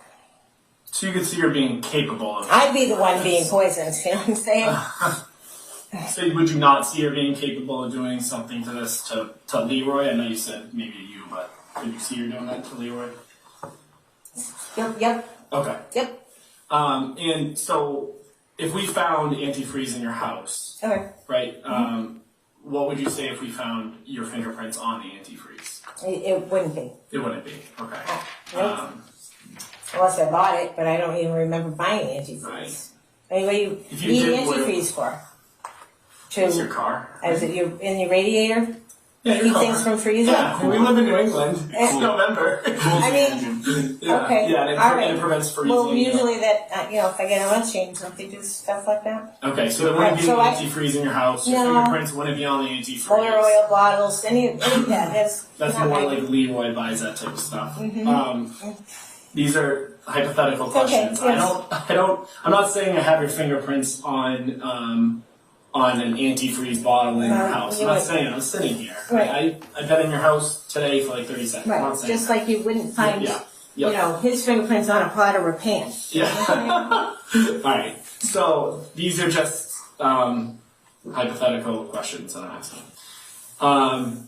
[SPEAKER 3] So you could see her being capable of.
[SPEAKER 4] I'd be the one being poisoned. You know what I'm saying?
[SPEAKER 3] So would you not see her being capable of doing something to this to Leroy? I know you said maybe to you, but could you see her doing that to Leroy?
[SPEAKER 4] Yep.
[SPEAKER 3] Okay.
[SPEAKER 4] Yep.
[SPEAKER 3] And so if we found antifreeze in your house,
[SPEAKER 4] Okay.
[SPEAKER 3] right? What would you say if we found your fingerprints on the antifreeze?
[SPEAKER 4] It wouldn't be.
[SPEAKER 3] It wouldn't be. Okay.
[SPEAKER 4] Nope. Unless I bought it, but I don't even remember buying antifreeze.
[SPEAKER 3] Right.
[SPEAKER 4] Anyway,
[SPEAKER 3] If
[SPEAKER 4] you
[SPEAKER 3] you
[SPEAKER 4] need
[SPEAKER 3] did,
[SPEAKER 4] antifreeze for?
[SPEAKER 3] It's your car.
[SPEAKER 4] Is it in your radiator?
[SPEAKER 3] Yeah,
[SPEAKER 4] Keep things from freezing?
[SPEAKER 3] Yeah, we live in New England. It's
[SPEAKER 4] Yeah.
[SPEAKER 3] November.
[SPEAKER 4] I mean,
[SPEAKER 3] Yeah,
[SPEAKER 4] okay.
[SPEAKER 3] yeah, and
[SPEAKER 4] All right.
[SPEAKER 3] it prevents freezing.
[SPEAKER 4] Well, usually that, if I get an oil change, don't they do stuff like that?
[SPEAKER 3] Okay, so it wouldn't be
[SPEAKER 4] So
[SPEAKER 3] antifreeze in your house. Your
[SPEAKER 4] No.
[SPEAKER 3] fingerprints wouldn't be on the antifreeze.
[SPEAKER 4] Motor oil bottles, any of that.
[SPEAKER 3] That's
[SPEAKER 4] not
[SPEAKER 3] more
[SPEAKER 4] my-
[SPEAKER 3] like Leroy buys that type of stuff. These are hypothetical questions.
[SPEAKER 4] Okay, yes.
[SPEAKER 3] I'm not saying I have your fingerprints on an antifreeze bottle in your house. I'm not saying I'm sitting here.
[SPEAKER 4] Right.
[SPEAKER 3] I've been in your house today for like 30 seconds. I'm not
[SPEAKER 4] Right,
[SPEAKER 3] saying
[SPEAKER 4] just
[SPEAKER 3] that.
[SPEAKER 4] like you wouldn't find,
[SPEAKER 3] Yeah.
[SPEAKER 4] his fingerprints on a pot or a pan.
[SPEAKER 3] Yeah. Alright. So these are just hypothetical questions that I'm asking.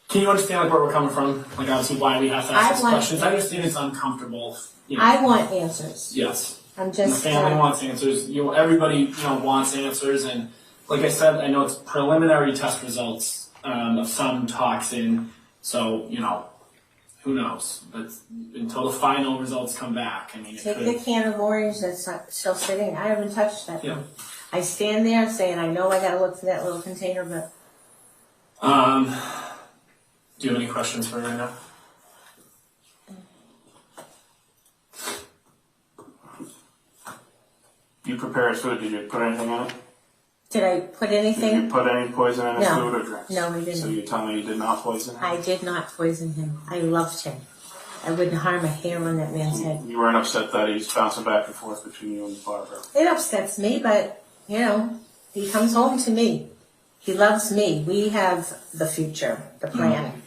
[SPEAKER 3] Can you understand like where we're coming from? Like obviously why we have to ask these questions. I understand it's uncomfortable.
[SPEAKER 4] I want answers.
[SPEAKER 3] Yes.
[SPEAKER 4] I'm
[SPEAKER 3] And
[SPEAKER 4] just.
[SPEAKER 3] the family wants answers. Everybody wants answers, and like I said, I know it's preliminary test results of some toxin. So who knows? But until the final results come back, I mean, it
[SPEAKER 4] Take
[SPEAKER 3] could.
[SPEAKER 4] the can of orange that's still sitting. I haven't touched that.
[SPEAKER 3] Yeah.
[SPEAKER 4] I stand there saying, I know I gotta look for that little container, but.
[SPEAKER 3] Do you have any questions for me right now?
[SPEAKER 5] You prepared food. Did you put anything in it?
[SPEAKER 4] Did I put
[SPEAKER 5] Did
[SPEAKER 4] anything?
[SPEAKER 5] you put any poison in his
[SPEAKER 4] No.
[SPEAKER 5] food or drinks?
[SPEAKER 4] No, we didn't.
[SPEAKER 5] So you tell me you did not poison him?
[SPEAKER 4] I did not poison him. I loved him. I wouldn't harm a hair on that man's head.
[SPEAKER 5] You weren't upset that he's bouncing back and forth between you and the barber.
[SPEAKER 4] It upsets me, but, he comes home to me. He loves me. We have the future, the plan.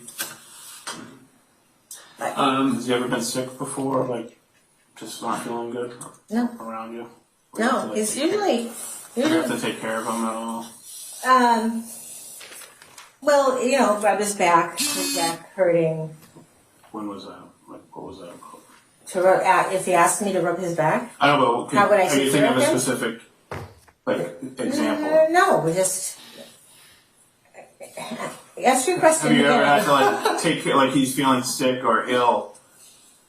[SPEAKER 5] Has he ever been sick before? Like, just not feeling good
[SPEAKER 4] No,
[SPEAKER 5] around you?
[SPEAKER 4] no. It's usually,
[SPEAKER 5] You have to take care of him at all?
[SPEAKER 4] rub his back hurting.
[SPEAKER 5] When was that? Like, what was that?
[SPEAKER 4] If he asked me to rub his back,
[SPEAKER 5] I don't know, but
[SPEAKER 4] How would I
[SPEAKER 5] are you
[SPEAKER 4] take
[SPEAKER 5] thinking
[SPEAKER 4] care
[SPEAKER 5] of a
[SPEAKER 4] of him?
[SPEAKER 5] specific, example?
[SPEAKER 4] no, we just ask your question
[SPEAKER 5] Have you ever had
[SPEAKER 4] again.
[SPEAKER 5] to, take care, like he's feeling sick or ill?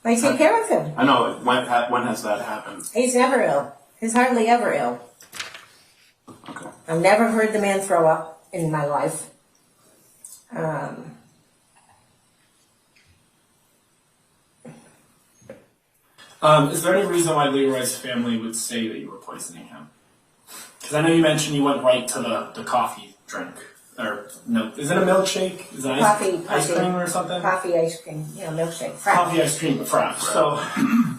[SPEAKER 4] I take care of him.
[SPEAKER 5] I know, when has that happened?
[SPEAKER 4] He's never ill. He's hardly ever ill.
[SPEAKER 5] Okay.
[SPEAKER 4] I've never heard the man throw up in my life.
[SPEAKER 3] Is there any reason why Leroy's family would say that you were poisoning him? Because I know you mentioned you went right to the coffee drink. Or, no, is it a milkshake? Is it ice cream or something?
[SPEAKER 4] Coffee, ice cream, milkshake. Frappe.
[SPEAKER 3] Coffee, ice cream, frappe. So,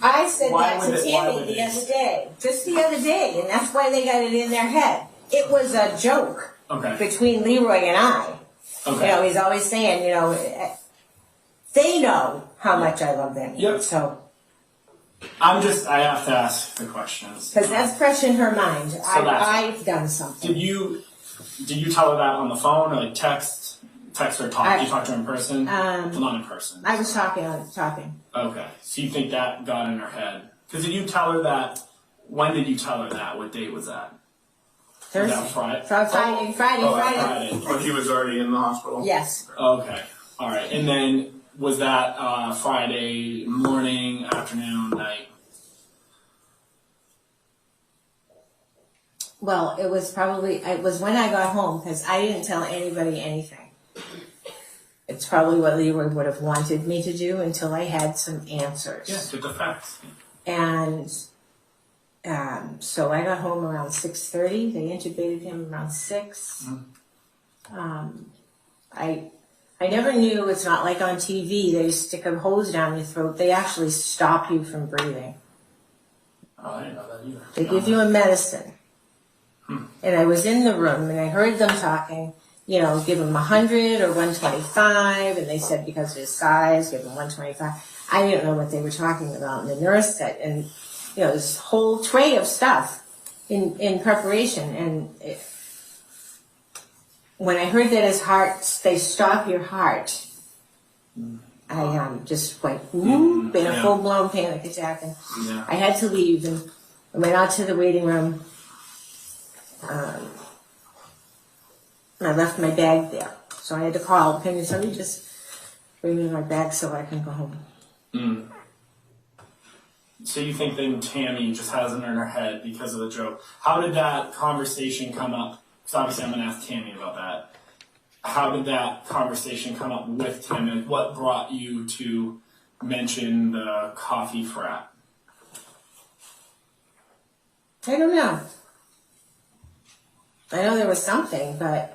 [SPEAKER 4] I said
[SPEAKER 3] Why
[SPEAKER 4] that
[SPEAKER 3] would
[SPEAKER 4] to
[SPEAKER 3] it- why
[SPEAKER 4] Tammy
[SPEAKER 3] would
[SPEAKER 4] the
[SPEAKER 3] it-
[SPEAKER 4] other day, just the other day, and that's why they got it in their head. It was a joke
[SPEAKER 3] okay.
[SPEAKER 4] between Leroy and I.
[SPEAKER 3] Okay.
[SPEAKER 4] He's always saying, they know how much I love them.
[SPEAKER 3] Yep.
[SPEAKER 4] So,
[SPEAKER 3] I have to ask the questions.
[SPEAKER 4] because that's fresh in her mind.
[SPEAKER 3] that's-
[SPEAKER 4] I've done something.
[SPEAKER 3] Did you tell her that on the phone or like text or talk? You talked to her in person? Well, not in person.
[SPEAKER 4] I was talking.
[SPEAKER 3] Okay. So you think that got in her head? Because did you tell her that? When did you tell her that? What date was that?
[SPEAKER 4] Thursday.
[SPEAKER 3] Was that Friday?
[SPEAKER 4] Friday.
[SPEAKER 3] Oh,
[SPEAKER 4] Friday.
[SPEAKER 3] Friday.
[SPEAKER 5] But he was already in the hospital?
[SPEAKER 4] Yes.
[SPEAKER 3] Okay. All right. And then was that Friday morning, afternoon, night?
[SPEAKER 4] Well, it was when I got home, because I didn't tell anybody anything. It's probably what Leroy would have wanted me to do until I had some answers.
[SPEAKER 3] Yeah, get the facts.
[SPEAKER 4] And so I got home around 6:30. They intubated him around 6. I never knew. It's not like on TV. They stick a hose down your throat. They actually stop you from breathing.
[SPEAKER 3] Oh, I didn't know that either.
[SPEAKER 4] They give you a medicine. And I was in the room and I heard them talking, give him 100 or 125. And they said because of his size, give him 125. I didn't know what they were talking about. And the nurse said, and this whole tray of stuff in preparation. And when I heard that his heart, they stop your heart. I just went whoop in a
[SPEAKER 3] Yeah.
[SPEAKER 4] full-blown panic attack, and
[SPEAKER 3] Yeah.
[SPEAKER 4] I had to leave, and I went out to the waiting room. I left my bag there, so I had to call. Can somebody just bring me my bag so I can go home?
[SPEAKER 3] Mm. So you think then Tammy just has it in her head because of the joke? How did that conversation come up? Because obviously I'm going to ask Tammy about that. How did that conversation come up with Tammy? What brought you to mention the coffee frat?
[SPEAKER 4] I don't know. I know there was something, but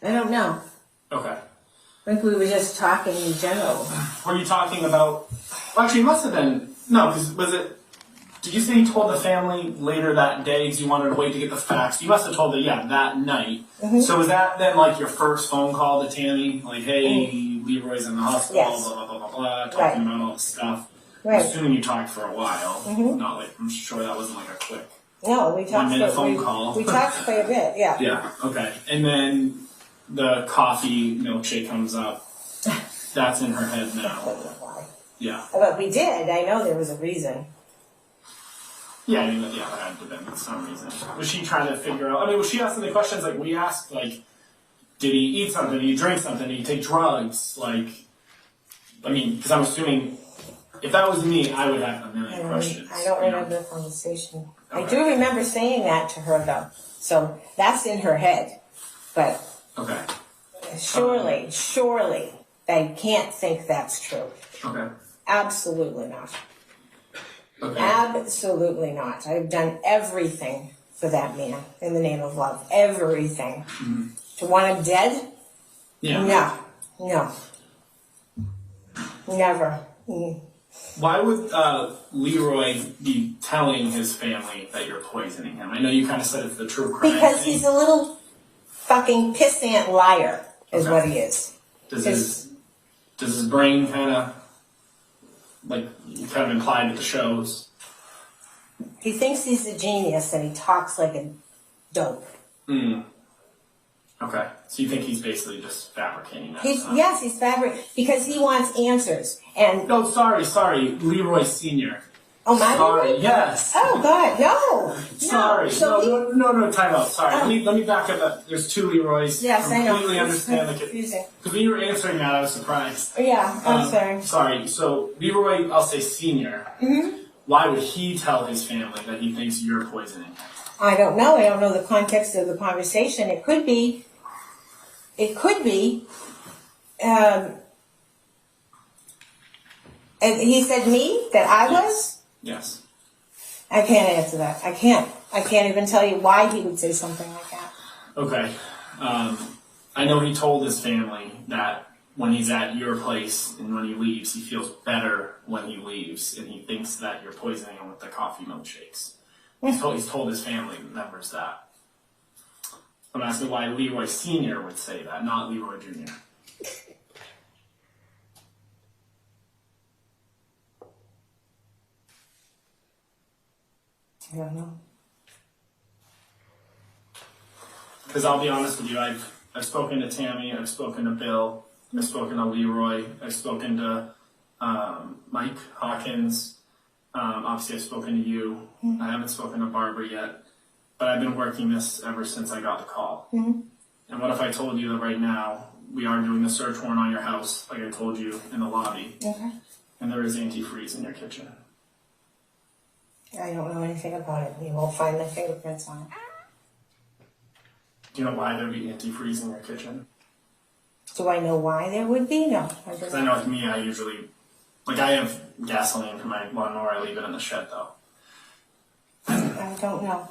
[SPEAKER 4] I don't know.
[SPEAKER 3] Okay.
[SPEAKER 4] I think we were just talking in general.
[SPEAKER 3] Were you talking about... Well, actually, it must have been... No, because was it... Did you say you told the family later that day because you wanted to wait to get the facts? You must have told it, that night. Mm-hmm. So was that then like your first phone call to Tammy? Like, hey, Leroy's in the hospital,
[SPEAKER 4] Yes.
[SPEAKER 3] blah, blah, blah, blah, blah, talking about all this stuff.
[SPEAKER 4] Right.
[SPEAKER 3] I'm assuming you talked for a while. Mm-hmm. Not like... I'm sure that wasn't like a quick...
[SPEAKER 4] No, we talked
[SPEAKER 3] 1 minute phone call.
[SPEAKER 4] We talked quite a bit, yeah.
[SPEAKER 3] Yeah, okay. And then the coffee milkshake comes up. That's in her head
[SPEAKER 4] I
[SPEAKER 3] now.
[SPEAKER 4] don't know why.
[SPEAKER 3] Yeah.
[SPEAKER 4] But we did. I know there was a reason.
[SPEAKER 3] Yeah, I mean, there had to have been some reason. Was she trying to figure out... I mean, was she asking the questions like we asked? Like, did he eat something? Did he drink something? Did he take drugs? Like, I mean, because I'm assuming... If that was me, I would have a million questions.
[SPEAKER 4] I don't remember the conversation. Okay. I do remember saying that to her, though. So that's in her head. But
[SPEAKER 3] okay.
[SPEAKER 4] Surely, they can't think that's true.
[SPEAKER 3] Okay.
[SPEAKER 4] Absolutely not.
[SPEAKER 3] Okay.
[SPEAKER 4] Absolutely not. I've done everything for that man in the name of love. Everything. Mm-hmm. To want him dead?
[SPEAKER 3] Yeah.
[SPEAKER 4] No. Never. Mm.
[SPEAKER 3] Why would Leroy be telling his family that you're poisoning him? I know you kind of said it's the true crime.
[SPEAKER 4] Because he's a little fucking pissant liar, is what he is.
[SPEAKER 3] Does his brain kind of implied with the shows?
[SPEAKER 4] He thinks he's a genius and he talks like a dope.
[SPEAKER 3] Mm. Okay, so you think he's basically just fabricating that?
[SPEAKER 4] Yes, he's fabricating because he wants answers. And
[SPEAKER 3] no, sorry, Leroy Senior.
[SPEAKER 4] Oh, my
[SPEAKER 3] sorry,
[SPEAKER 4] Leroy?
[SPEAKER 3] yes.
[SPEAKER 4] Oh God, no.
[SPEAKER 3] Sorry,
[SPEAKER 4] So
[SPEAKER 3] no, time out. Sorry, let me back up. There's two Leroys.
[SPEAKER 4] Yes, I know.
[SPEAKER 3] Completely understand the
[SPEAKER 4] confusing.
[SPEAKER 3] Because when you were answering that, I was surprised.
[SPEAKER 4] Yeah, I'm sorry.
[SPEAKER 3] Sorry, so Leroy, I'll say Senior. Mm-hmm. Why would he tell his family that he thinks you're poisoning him?
[SPEAKER 4] I don't know. I don't know the context of the conversation. It could be. And he said me? That I was?
[SPEAKER 3] Yes.
[SPEAKER 4] I can't answer that. I can't even tell you why he would say something like that.
[SPEAKER 3] Okay. I know he told his family that when he's at your place and when he leaves, he feels better when he leaves, and he thinks that you're poisoning him with the coffee milkshakes. He's told his family members that. I'm asking why Leroy Sr. would say that, not Leroy Jr.
[SPEAKER 4] I don't know.
[SPEAKER 3] Because I'll be honest with you, I've spoken to Tammy, I've spoken to Bill, I've spoken to Leroy, I've spoken to Mike Hawkins, obviously I've spoken to you. Mm-hmm. I haven't spoken to Barbara yet, but I've been working this ever since I got the call. Mm-hmm. And what if I told you that right now we are doing a search warrant on your house, like I told you in the lobby, and there is antifreeze in your kitchen?
[SPEAKER 4] I don't know anything about it. You won't find my fingerprints on it.
[SPEAKER 3] Do you know why there'd be antifreeze in your kitchen?
[SPEAKER 4] Do I know why there would be? No.
[SPEAKER 3] Because I know with me, I usually, I have gasoline for my lawnmower. I leave it in the shed, though.
[SPEAKER 4] I don't know.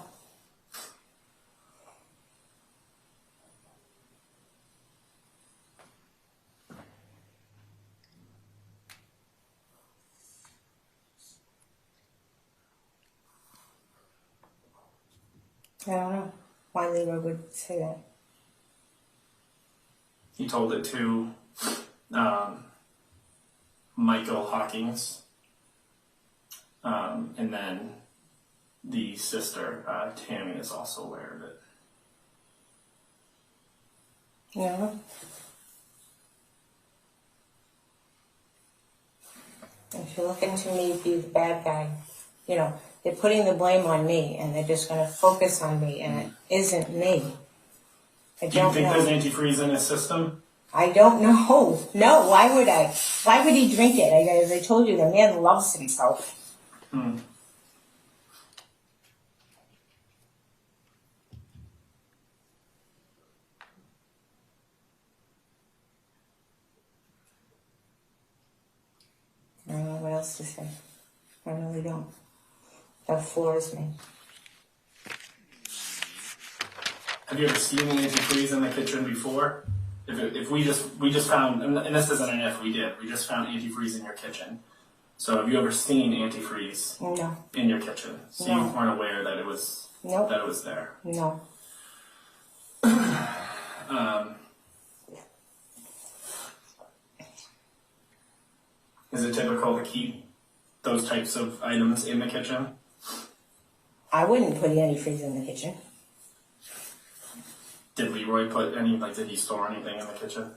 [SPEAKER 4] I don't know why Leroy would say that.
[SPEAKER 3] He told it to Michael Hawkins, and then the sister, Tammy, is also aware of it.
[SPEAKER 4] Yeah. If you're looking to me be the bad guy, you know, they're putting the blame on me, and they're just going to focus on me, and it isn't me. I
[SPEAKER 3] Do you
[SPEAKER 4] don't
[SPEAKER 3] think
[SPEAKER 4] know.
[SPEAKER 3] there's antifreeze in his system?
[SPEAKER 4] I don't know. No, why would I? Why would he drink it? As I told you, the man loves himself.
[SPEAKER 3] Hmm.
[SPEAKER 4] I don't know what else to say. I really don't. That floors me.
[SPEAKER 3] Have you ever seen antifreeze in the kitchen before? If we just found, and this isn't an if, we just found antifreeze in your kitchen. So have you ever seen antifreeze
[SPEAKER 4] No.
[SPEAKER 3] in your kitchen? So
[SPEAKER 4] No.
[SPEAKER 3] you weren't aware that it was
[SPEAKER 4] Nope.
[SPEAKER 3] that it was there.
[SPEAKER 4] No.
[SPEAKER 3] Is it typical to keep those types of items in the kitchen?
[SPEAKER 4] I wouldn't put antifreeze in the kitchen.
[SPEAKER 3] Did Leroy put any, did he store anything in the kitchen?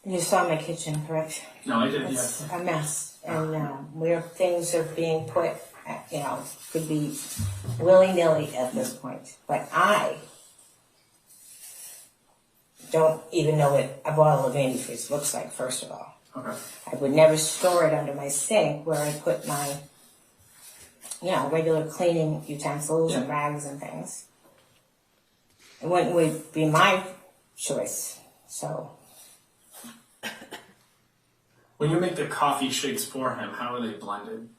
[SPEAKER 4] You saw my kitchen, correct?
[SPEAKER 3] No, I did,
[SPEAKER 4] It's
[SPEAKER 3] yeah.
[SPEAKER 4] a mess. And where things are being put, could be willy-nilly at this point. But I don't even know what a bottle of antifreeze looks like, first of all.
[SPEAKER 3] Okay.
[SPEAKER 4] I would never store it under my sink where I put my, regular cleaning utensils and rags and things. It would be my choice, so.
[SPEAKER 3] When you make the coffee shakes for him, how are they blended?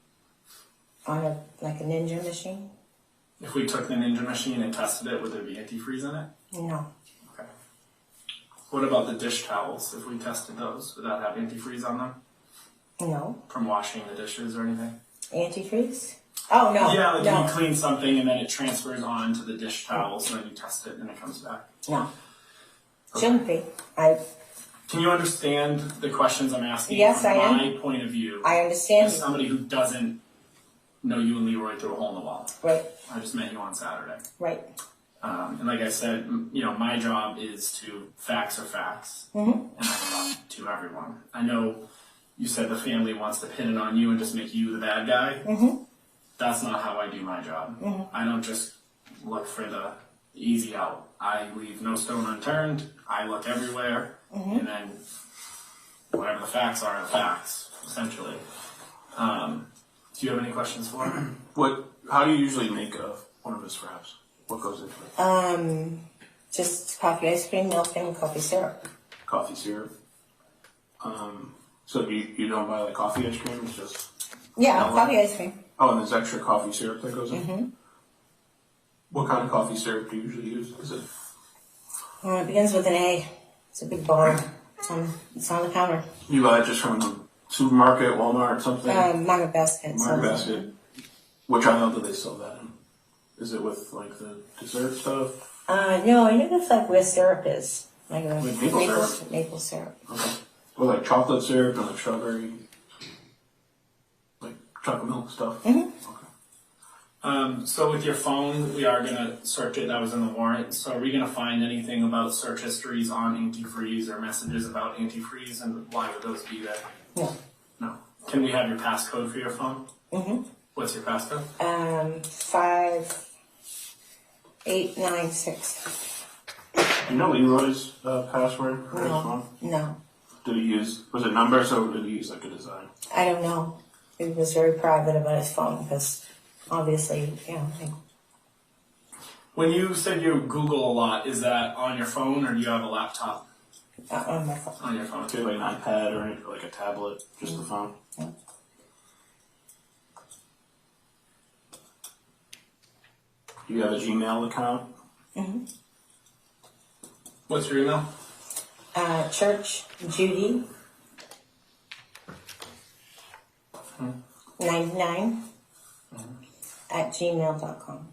[SPEAKER 4] On a ninja machine?
[SPEAKER 3] If we took the Ninja machine and tested it, would there be antifreeze in it?
[SPEAKER 4] No.
[SPEAKER 3] Okay. What about the dish towels? If we tested those, would that have antifreeze on them?
[SPEAKER 4] No.
[SPEAKER 3] From washing the dishes or anything?
[SPEAKER 4] Antifreeze? Oh, no.
[SPEAKER 3] Yeah, like
[SPEAKER 4] no.
[SPEAKER 3] you clean something and then it transfers on to the dish towels and then you test it and it comes back.
[SPEAKER 4] No. Shouldn't be.
[SPEAKER 3] Can you understand the questions I'm asking?
[SPEAKER 4] Yes,
[SPEAKER 3] from
[SPEAKER 4] I am.
[SPEAKER 3] my point of view,
[SPEAKER 4] I understand.
[SPEAKER 3] as somebody who doesn't know you and Leroy through a hole in the wall.
[SPEAKER 4] Right,
[SPEAKER 3] I just met you on Saturday.
[SPEAKER 4] right.
[SPEAKER 3] And like I said, my job is to facts are facts,
[SPEAKER 4] Mm-hmm.
[SPEAKER 3] and I talk to everyone. I know you said the family wants to pin it on you and just make you the bad guy.
[SPEAKER 4] Mm-hmm.
[SPEAKER 3] That's not how I do my job.
[SPEAKER 4] Mm-hmm.
[SPEAKER 3] I don't just look for the easy out. I leave no stone unturned. I look everywhere, and then whatever the facts are, the facts, essentially. Do you have any questions for him?
[SPEAKER 5] How do you usually make one of his fraps? What goes into it?
[SPEAKER 4] Just coffee ice cream, milk, and coffee syrup.
[SPEAKER 5] Coffee syrup. So you don't buy like coffee ice cream? It's just
[SPEAKER 4] Yeah,
[SPEAKER 5] Milk.
[SPEAKER 4] coffee ice cream.
[SPEAKER 5] and there's extra coffee syrup that goes in.
[SPEAKER 4] Mm-hmm.
[SPEAKER 5] What kind of coffee syrup do you usually use? Is it?
[SPEAKER 4] It begins with an A. It's a big bar. It's on the counter.
[SPEAKER 5] You buy it just from the supermarket, Walmart, something?
[SPEAKER 4] Market Basket.
[SPEAKER 5] Market Basket. Which aisle do they sell that in? Is it with like the dessert stuff?
[SPEAKER 4] No, I think it's like where syrup is. Like a
[SPEAKER 5] With maple syrup?
[SPEAKER 4] Maple syrup.
[SPEAKER 5] Okay. Or like chocolate syrup and like strawberry, like chocolate milk stuff?
[SPEAKER 4] Mm-hmm.
[SPEAKER 5] Okay.
[SPEAKER 3] So with your phone, we are going to search it. That was in the warrant. So are we going to find anything about search histories on antifreeze or messages about antifreeze, and why would those be there?
[SPEAKER 4] No.
[SPEAKER 3] No. Can we have your passcode for your phone?
[SPEAKER 4] Mm-hmm.
[SPEAKER 3] What's your passcode?
[SPEAKER 4] 5896.
[SPEAKER 5] You know Leroy's password for his
[SPEAKER 4] No.
[SPEAKER 5] phone?
[SPEAKER 4] No.
[SPEAKER 5] Did he use, was it numbers or did he use like a design?
[SPEAKER 4] I don't know. He was very private about his phone because obviously,
[SPEAKER 3] When you said you Google a lot, is that on your phone or do you have a laptop
[SPEAKER 4] on my phone.
[SPEAKER 3] on your phone?
[SPEAKER 5] Do you have like an iPad or like a tablet, just the phone?
[SPEAKER 4] Yeah.
[SPEAKER 5] Do you have a Gmail account?
[SPEAKER 4] Mm-hmm.
[SPEAKER 3] What's your email?
[SPEAKER 4] Church Judy 99 at gmail.com.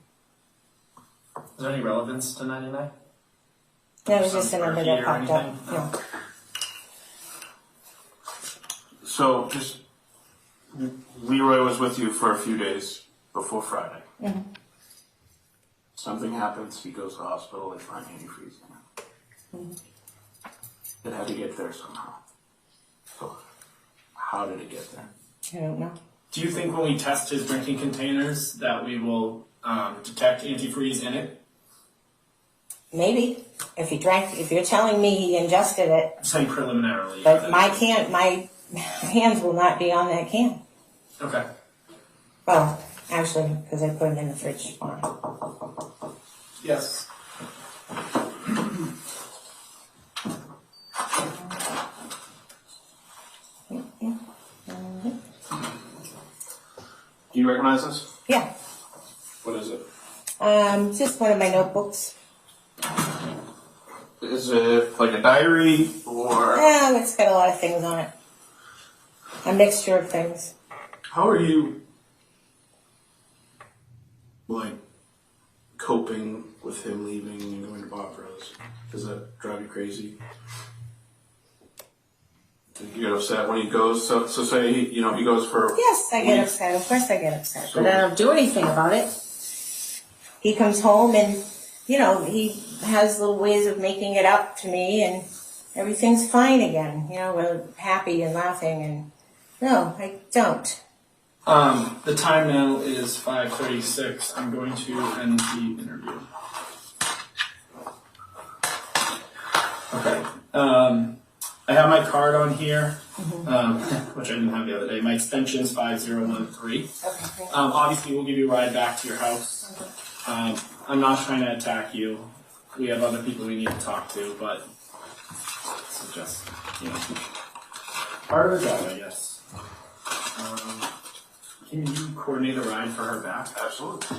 [SPEAKER 3] Is there any relevance to 99?
[SPEAKER 4] No, it was just a number that
[SPEAKER 3] Or
[SPEAKER 4] popped up.
[SPEAKER 3] anything?
[SPEAKER 4] No.
[SPEAKER 5] So just, Leroy was with you for a few days before Friday.
[SPEAKER 4] Mm-hmm.
[SPEAKER 5] Something happens, he goes to the hospital, they find antifreeze in him. It had to get there somehow. So, how did it get there?
[SPEAKER 4] I don't know.
[SPEAKER 3] Do you think when we test his drinking containers that we will detect antifreeze in it?
[SPEAKER 4] Maybe. If you're telling me he ingested it,
[SPEAKER 3] I'm saying preliminarily.
[SPEAKER 4] but my hands will not be on that can.
[SPEAKER 3] Okay.
[SPEAKER 4] Well, actually, because I put them in the fridge for him.
[SPEAKER 3] Yes.
[SPEAKER 5] Do you recognize this?
[SPEAKER 4] Yeah.
[SPEAKER 5] What is it?
[SPEAKER 4] Just one of my notebooks.
[SPEAKER 5] Is it like a diary or?
[SPEAKER 4] Yeah, it's got a lot of things on it. A mixture of things.
[SPEAKER 5] How are you, like, coping with him leaving and going to Barbara's? Does that drive you crazy? You get upset when he goes. So say he goes for.
[SPEAKER 4] Yes, I get upset. Of course I get upset. But I don't do anything about it. He comes home and, he has little ways of making it up to me and everything's fine again. We're happy and laughing and no, I don't.
[SPEAKER 3] The time now is 5:36. I'm going to end the interview. Okay. I have my card on here, which I didn't have the other day. My extension is 5013.
[SPEAKER 4] Okay.
[SPEAKER 3] Obviously, we'll give you a ride back to your house. I'm not trying to attack you. We have other people we need to talk to, but this is just, part of the job, I guess. Can you coordinate a ride for her back?
[SPEAKER 5] Absolutely.